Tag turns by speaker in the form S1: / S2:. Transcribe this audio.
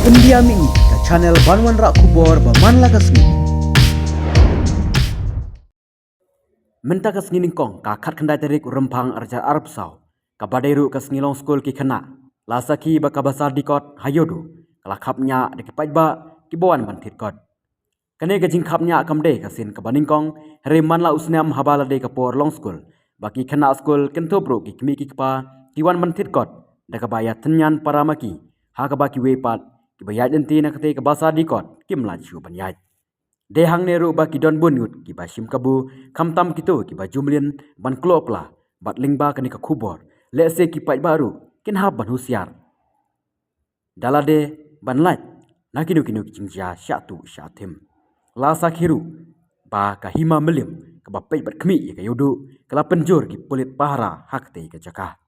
S1: Pendiam ini ke channel Banwan Rak Kubor Baman Lakas ni. Mentakas nginingkong kakat kendai terik rempang arja Arab Sau. Kabadairu kas ngilong skul ki kena. Lasaki bakabasar dikot hayodu. Kelakapnya dekipai ba kibawan bantit kot. Kene gajing kapnya kamde kasin kabaningkong heriman la usnam habala de kapor long skul. Baki kena skul kentobro ki kimi ki kpa kiwan bantit kot. Dakabaya tenyan paramaki. Hakabaki wepat kibayat enti nakate kabasar dikot kimlaju banyat. Dehang neru ba ki don bungut ki ba shim kabu kamtam kito ki ba jumlin ban klopla bat lingba kani ka kubor lese ki pai baru kin hab ban husiar dalade ban lat nakinu kinu ki jingja syatu syatim lasa khiru ba ka hima melim ka ba pai bat khmi ka yudu kala penjur ki pulit pahara hakte ka jakah